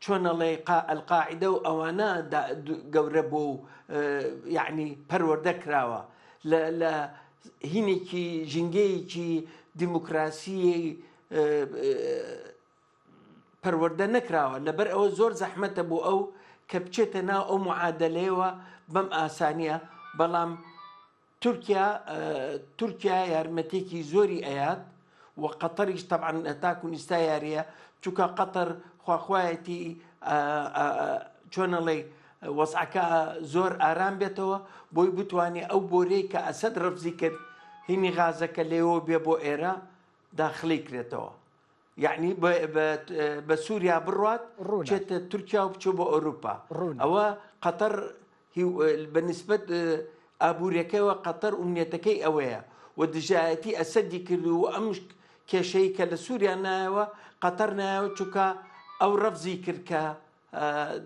چۆنەڵێ ئەلقاعیدە و ئەوانە گەورە بۆ و یعنی پەروەردە کراوە لە هینێکی ژینگەیەکی دیموکراسی پەروەردە نەکراوە لەبەر ئەوە زۆر زەحمەتە بۆ ئەو کە بچێتە ناو ئەو معادلەیەوە بەم ئاسانیە بەڵام تورکیا یارمەتێکی زۆری ئەیات و قەتەریش تەبعاً تاکو نیستا یاریە چونکە قەتەر خواخوایەتی چۆنەڵێ وەزعەکە زۆر ئارام بێتەوە بۆی بتوانێت ئەو بۆرەی کە ئەسەد ڕەفزی کرد هینی غازەکە لێەوە بێ بۆ ئێرە داخلی کرێتەوە یعنی بە سووریا بڕوات چێتە تورکیا و بچوو بۆ ئەوروپا ئەوە قەتەر بەنسبەت ئابوووریەکەیەوە قەتەر ئومنیەتەکەی ئەوەیە و دژایەتی ئەسەدی کرد و ئەم کێشەی کە لە سووریا نایەوە قەتەر نایەوە چونکە ئەو ڕەفزی کرد کە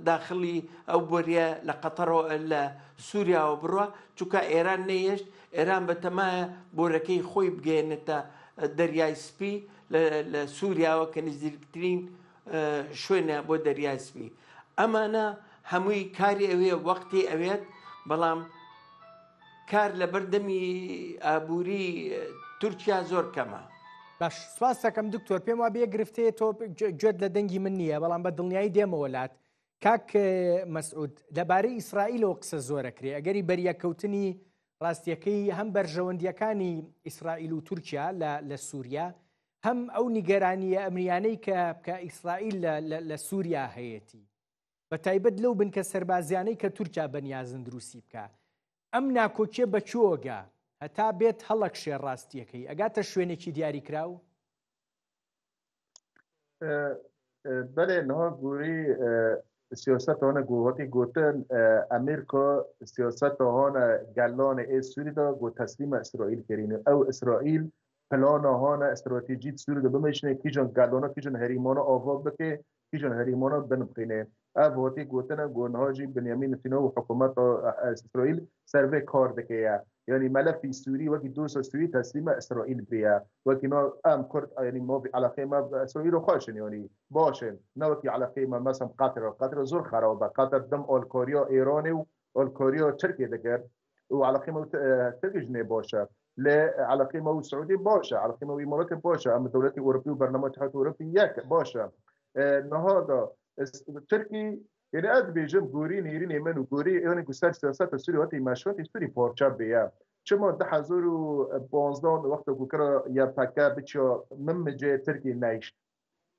داخلی ئەو بۆریە لە قەتەرەوە لە سووریاوە بڕوە چونکە ئێران نەیەشت ئێران بەتەمایە بۆرەکەی خۆی بگەێنێتە دەریای سپی لە سووریاوە کە نزیکترین شوێنە بۆ دەریای سپی ئەمانە هەمووی کاری ئەوێ وەختی ئەوێت بەڵام کار لە بەردەمی ئابووری تورکیا زۆر کەمە. باش سواس دەکەم دکتۆر پێم وابێ گرفتەیە تۆ گوێت لە دەنگی من نییە بەڵام بە دڵنیایی دێمەوە لات کاک مەسعود لەبارەی ئیسرائیلەوە قسە زۆرەکرێ ئەگەری بەریەکەوتنی ڕاستیەکەی هەم بەرژەوەندیەکانی ئیسرائیل و تورکیا لە سووریا هەم ئەو نیگەرانیە ئەمریانەی کە ئیسرائیل لە سووریا هەیەی بە تایبەت لەو بنکە سەربازیانەی کە تورکیا بەنیازن دروستی بکە ئەم ناکۆکیە بەچۆگە هەتا بێت هەڵک شێر ڕاستیەکەی ئەگاتە شوێنێکی دیاری کراو بەێ نها گوری سیاست هانه گوهاتی گوتن امریکا سیاست هانه گلان سوری دا گو تسلیم اسرائیل کرینه او اسرائیل پلان هانه استراتژی سوری دا بمیشنه کی جان گلانا کی جان هریمانا آواب بکه کی جان هریمانا بنبخینه او هاتی گوتن گونهاجی بنیامین نتانیاهو و حکومت اسرائیل سروه کار دکه یعنی ملفی سوری وکی دوست سوری تسلیم اسرائیل بیا وکی ما ام کرد یعنی ما به علاقه ما اسرائیل رو خوشن یعنی باشن نه وکی علاقه ما مثلا قطر زور خرابه قطر دم آلکاریا ایرانی و آلکاریا ترکیه دگر و علاقه ما ترکیش نه باشه ل علاقه ما سعودی باشه علاقه ما امارات باشه اما دولت اروپی و برنامه اتحاد اروپی یک باشه نهادا ترکی یعنی از بیجم گوری نیرین من و گوری یعنی گستر سیاست سوری وقتی مشروطی سوری پارچه بیا چما 2015 وقت گوکرا یا پکه بچا ممجه ترکی نیش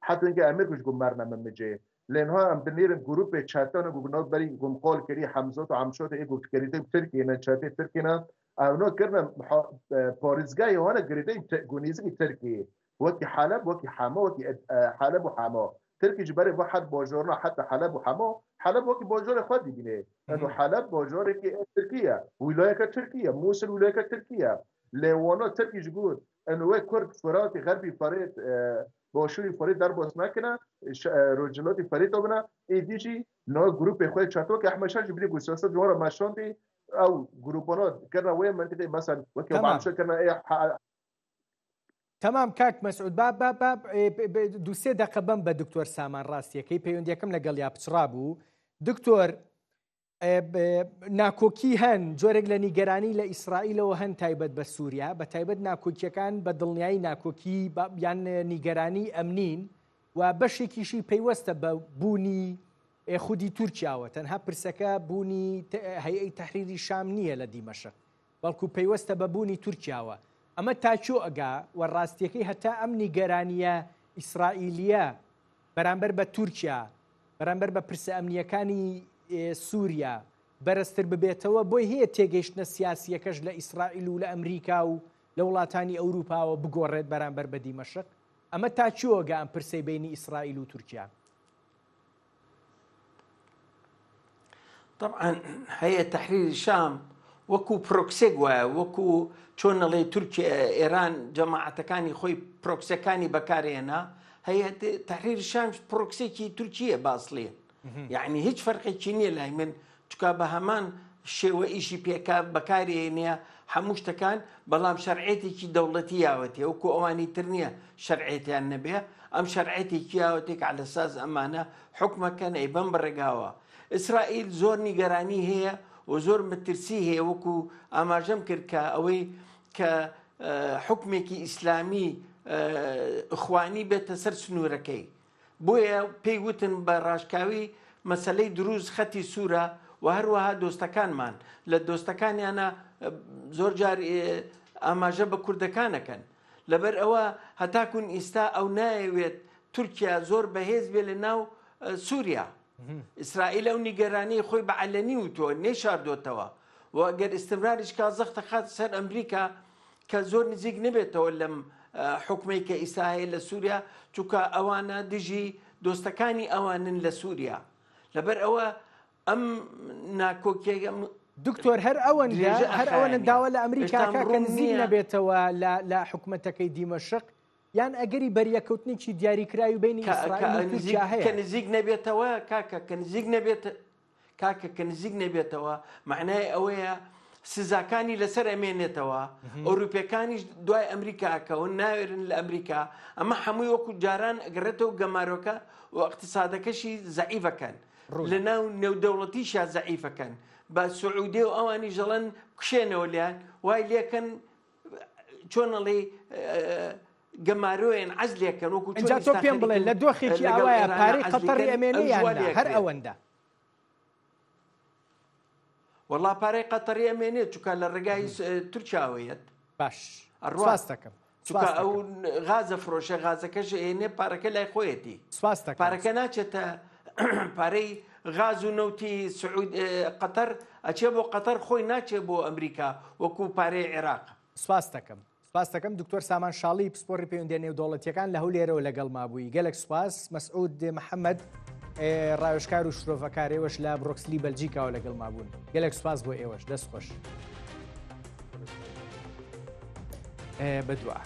حتی اینکه امریکش گم مرنا ممجه لانها هم بنیر گروپ چاتان گوگنات بری گم قال کری حمزات و عمشات ای گفت کریده ترکی نه چاته ترکی نه اونا کردن پاریزگاه هانا گریده گونیزی ترکی وقتی حلب وقتی حما وقتی حلب و حما ترکی جبری واحد باجارنا حتى حلب وحما حلب وقت باجار خود بینه انه حلب باجار که ترکیه ولایت ترکیه موصل ولایت ترکیه لوانا ترکی جگود انه کرد فرات غربی فرید باشوری فرید در باز نکنه رجلات فرید آبنه ایدیجی نا گروپ خود چطور که احمدشاه جبری گوسیاست جوار مشاندی او گروپانا کردن وی منطقه مثلا وقتی معمشا کردن تمام کاک مەسعود باب دووسێ دەقە بەم بە دکتۆر سامان ڕاستیەکەی پەیوەندیەکەم لەگەڵ یا پچڕا بوو دکتۆر ناکۆکی هەن جۆرێک لە نیگەرانی لە ئیسرائیلەوە هەن تایبەت بە سووریا بە تایبەت ناکۆکیەکان بە دڵنیایی ناکۆکی یان نیگەرانی ئەمنین و بەشێکیشی پەیوەستە بە بوونی خودی تورکیاوە تەنها پرسەکە بوونی هەیئەی تەحریری شام نییە لە دیمەشق بەڵکو پەیوەستە بە بوونی تورکیاوە ئەمە تاچۆ ئەگا و ڕاستیەکەی هەتا ئەم نیگەرانیە ئیسرائیلیە بەرامبەر بە تورکیا بەرامبەر بە پرسە ئەمنیەکانی سووریا بەرزتر ببێتەوە بۆی هەیە تێگەیشتنە سیاسیەکەش لە ئیسرائیل و لە ئەمریکا و لە وڵاتانی ئەوروپاوە بگۆڕێت بەرامبەر بە دیمەشق ئەمە تاچۆ ئەگا ئەم پرسەی بینی ئیسرائیل و تورکیا طبعا هەیە تەحریری شام وەکو پرۆکسێک وایە وەکو چۆنەڵێ تورکیا ئێران جەماعەتەکانی خۆی پرۆکسەکانی بەکارهێنا هەیە تەحریری شام پرۆکسێکی تورکیە باڵێن یعنی هیچ فەرقێکی نییە لای من چکە بە هەمان شێوە ئیشی پێکا بەکارهێنە هەموو شتەکان بەڵام شەرعێتێکی دەوڵەتی یاوەتێ وەکو ئەوانی تر نییە شەرعێتیان نەبێ ئەم شەرعێتێکی یاوەتێک على ساز ئەمانە حکومەکەن ئەی بەم بەڕێگاوە ئیسرائیل زۆر نیگەرانی هەیە و زۆر مترسی هەیە وەکو ئاماژەم کرد کە ئەوەی کە حکمێکی ئیسلامی ئخوانی بێتە سەر سنوورەکەی بۆیە پێی وتن بە ڕاشکاوی مەسەلەی دروست خەتی سوورە و هەروەها دۆستەکانمان لە دۆستەکانیانە زۆر جار ئاماژە بە کوردەکانەکەن لەبەر ئەوە هەتاکوون ئێستا ئەو نایەوێت تورکیا زۆر بەهێز بێ لە ناو سووریا ئیسرائیل ئەو نیگەرانی خۆی بە عەلەنی وتووە نێشاردۆتەوە و ئەگەر ئیستمراریش کا زەختە خات سەر ئەمریکا کە زۆر نزیک نبێتەوە لەم حکومەی کە ئیستا هەیە لە سووریا چونکە ئەوانە دژی دۆستەکانی ئەوانن لە سووریا لەبەر ئەوە ئەم ناکۆکیە دکتۆر هەر ئەوەن داوە لە ئەمریکاکە کە نزیک نەبێتەوە لە حکوومەتەکەی دیمەشق یان ئەگەری بەریەکەوتنێکی دیاریکراوی بینی کە نزیک نەبێتەوە کە نزیک نەبێتەوە معنای ئەوەیە سزاکانی لەسەر ئەمێنێتەوە ئەوروپیەکانیش دوای ئەمریکاکەون ناوێرن لە ئەمریکا ئەمە هەمووی وەکو جاران ئەگەڕێتەوە گەمارۆکە و اقتصادەکەشی زەعیفەکەن لە ناو نێودەوڵەتیشە زەعیفەکەن بە سعودێ و ئەوانی ژەڵەن کوشێنەوە لیان وای لێکەن چۆنەڵێ گەمارۆیان عەز لێکەن وەکو تۆ پێم بڵێ لە دۆخێکی ئاوایە پارەی قەتەڕی ئەمێنەیان هەر ئەوەندە وەڵا پارەی قەتەڕی ئەمێنێت چونکە لە ڕێگای تورکیاوەیەت باش سواس دەکەم چونکە ئەو غازە فرۆشە غازەکەش ئێنێ پارەکە لای خۆیەتی پارەکە ناچێتە پارەی غاز و نەوتی قەتەر ئەچێ بۆ قەتەر خۆی ناچێت بۆ ئەمریکا وەکو پارەی عێراق سواس دەکەم دکتۆر سامان شاڵی پسپۆڕی پەیوەندیە نێودەوڵەتیەکان لە هەولێرەوە لەگەڵ مابووی گەلێک سوپاس مەسعود محەممەد ڕاوێژکار و شرۆڤەکارێوەش لە برۆکسلی بەلجیکاوە لەگەڵ مابوون گەلێک سوپاس بۆ ئێوەش دەست خۆش بەدوعا